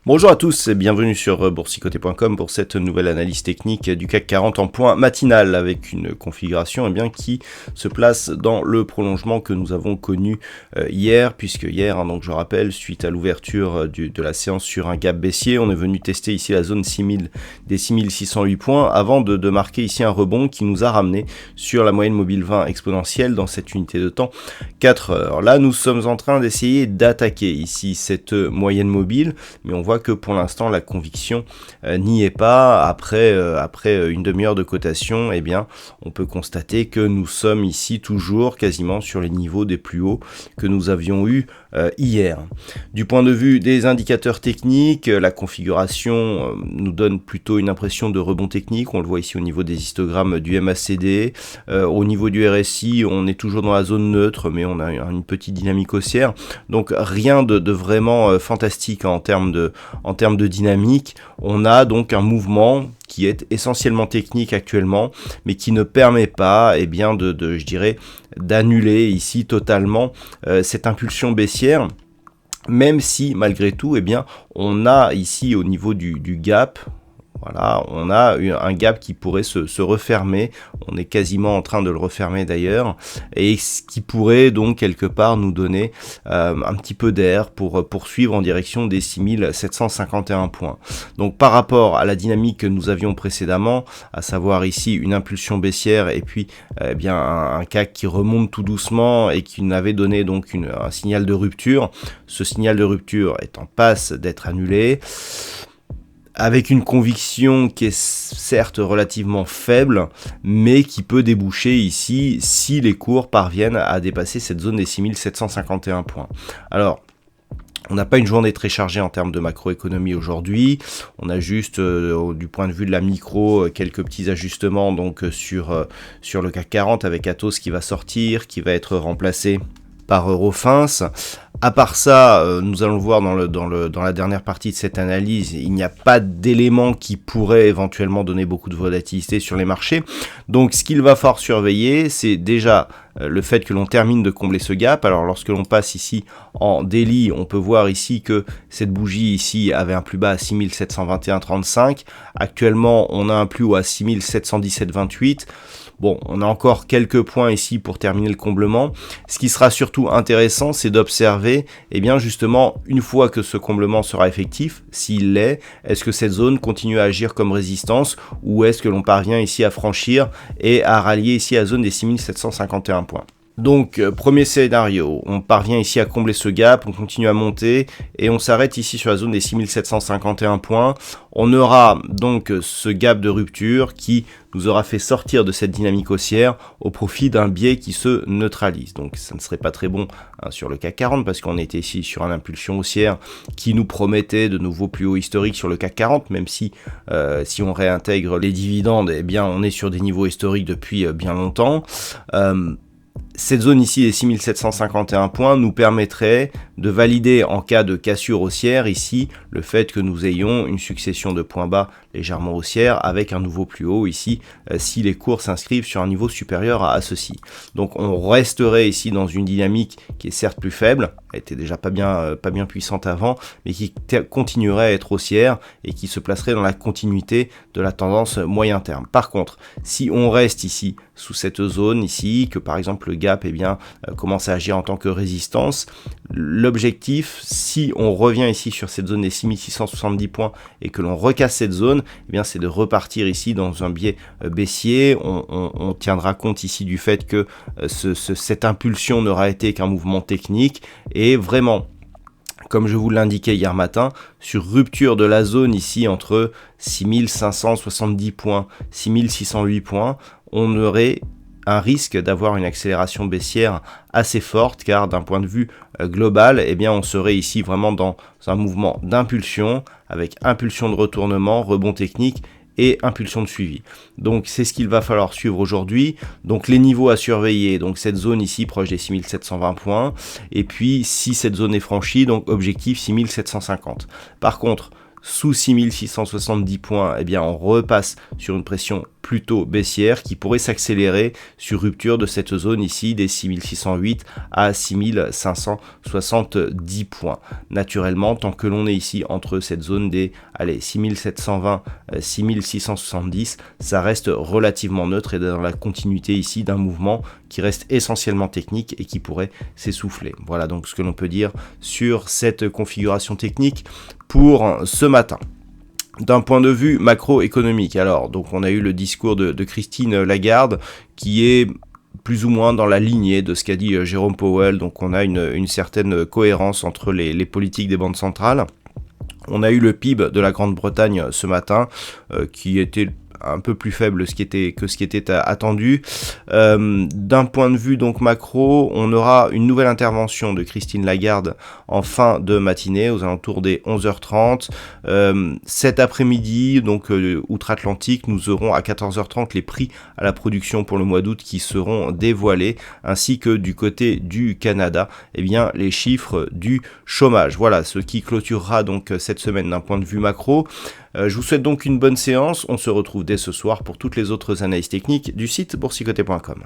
Bonjour à tous et bienvenue sur boursicoté.com pour cette nouvelle analyse technique du CAC 40 en point matinal avec une configuration qui se place dans le prolongement que nous avons connu hier, puisque hier, donc je rappelle, suite à l'ouverture de la séance sur un gap baissier, on est venu tester ici la zone 6000 des 6608 points avant de marquer ici un rebond qui nous a ramené sur la moyenne mobile 20 exponentielle dans cette unité de temps 4 heures. Là, nous sommes en train d'essayer d'attaquer ici cette moyenne mobile, mais on voit que pour l'instant la conviction n'y est pas. Après une demi-heure de cotation, on peut constater que nous sommes ici toujours quasiment sur les niveaux des plus hauts que nous avions eu hier. Du point de vue des indicateurs techniques, la configuration nous donne plutôt une impression de rebond technique. On le voit ici au niveau des histogrammes du MACD. Au niveau du RSI, on est toujours dans la zone neutre, mais on a une petite dynamique haussière. Donc rien de vraiment fantastique en termes de dynamique. On a donc un mouvement qui est essentiellement technique actuellement, mais qui ne permet pas d'annuler ici totalement cette impulsion baissière, même si malgré tout on a ici au niveau du gap. Voilà, on a un gap qui pourrait se refermer, on est quasiment en train de le refermer d'ailleurs, et ce qui pourrait donc quelque part nous donner un petit peu d'air pour poursuivre en direction des 6751 points. Donc par rapport à la dynamique que nous avions précédemment, à savoir ici une impulsion baissière et puis un CAC qui remonte tout doucement et qui n'avait donné donc un signal de rupture, ce signal de rupture est en passe d'être annulé, avec une conviction qui est certes relativement faible, mais qui peut déboucher ici si les cours parviennent à dépasser cette zone des 6751 points. Alors, on n'a pas une journée très chargée en termes de macroéconomie aujourd'hui, on a juste du point de vue de la micro quelques petits ajustements donc sur le CAC 40 avec Atos qui va sortir, qui va être remplacé par Eurofins. À part ça, nous allons le voir dans la dernière partie de cette analyse, il n'y a pas d'éléments qui pourraient éventuellement donner beaucoup de volatilité sur les marchés. Donc ce qu'il va falloir surveiller, c'est déjà le fait que l'on termine de combler ce gap. Alors lorsque l'on passe ici en daily, on peut voir ici que cette bougie ici avait un plus bas à 6721,35. Actuellement, on a un plus haut à 6717,28. Bon, on a encore quelques points ici pour terminer le comblement. Ce qui sera surtout intéressant, c'est d'observer, justement, une fois que ce comblement sera effectif, s'il l'est, est-ce que cette zone continue à agir comme résistance ou est-ce que l'on parvient ici à franchir et à rallier ici à la zone des 6751 points. Donc, premier scénario, on parvient ici à combler ce gap, on continue à monter et on s'arrête ici sur la zone des 6751 points. On aura donc ce gap de rupture qui nous aura fait sortir de cette dynamique haussière au profit d'un biais qui se neutralise. Donc ça ne serait pas très bon sur le CAC 40 parce qu'on était ici sur une impulsion haussière qui nous promettait de nouveaux plus hauts historiques sur le CAC 40, même si on réintègre les dividendes, on est sur des niveaux historiques depuis bien longtemps. Cette zone ici des 6751 points nous permettrait de valider en cas de cassure haussière ici le fait que nous ayons une succession de points bas légèrement haussière avec un nouveau plus haut ici si les cours s'inscrivent sur un niveau supérieur à ceci. Donc on resterait ici dans une dynamique qui est certes plus faible, elle était déjà pas bien puissante avant, mais qui continuerait à être haussière et qui se placerait dans la continuité de la tendance moyen terme. Par contre, si on reste ici sous cette zone ici, que par exemple le gap commence à agir en tant que résistance, l'objectif, si on revient ici sur cette zone des 6670 points et que l'on recasse cette zone, c'est de repartir ici dans un biais baissier. On tiendra compte ici du fait que cette impulsion n'aura été qu'un mouvement technique et vraiment, comme je vous l'indiquais hier matin, sur rupture de la zone ici entre 6570 points, 6608 points, on aurait un risque d'avoir une accélération baissière assez forte, car d'un point de vue global, on serait ici vraiment dans un mouvement d'impulsion, avec impulsion de retournement, rebond technique et impulsion de suivi. Donc c'est ce qu'il va falloir suivre aujourd'hui. Donc les niveaux à surveiller, donc cette zone ici proche des 6720 points, et puis si cette zone est franchie, donc objectif 6750. Par contre, sous 6670 points, on repasse sur une pression plutôt baissière qui pourrait s'accélérer sur rupture de cette zone ici des 6608 à 6570 points. Naturellement, tant que l'on est ici entre cette zone des 6720 6670, ça reste relativement neutre et dans la continuité ici d'un mouvement qui reste essentiellement technique et qui pourrait s'essouffler. Voilà donc ce que l'on peut dire sur cette configuration technique pour ce matin. D'un point de vue macroéconomique, alors donc on a eu le discours de Christine Lagarde qui est plus ou moins dans la lignée de ce qu'a dit Jérôme Powell, donc on a une certaine cohérence entre les politiques des banques centrales. On a eu le PIB de la Grande-Bretagne ce matin qui était un peu plus faible que ce qui était attendu. D'un point de vue donc macro, on aura une nouvelle intervention de Christine Lagarde en fin de matinée aux alentours des 11h30. Cet après-midi, donc outre-Atlantique, nous aurons à 14h30 les prix à la production pour le mois d'août qui seront dévoilés, ainsi que du côté du Canada, eh bien, les chiffres du chômage. Voilà ce qui clôturera donc cette semaine d'un point de vue macro. Je vous souhaite donc une bonne séance. On se retrouve dès ce soir pour toutes les autres analyses techniques du site boursicoté.com.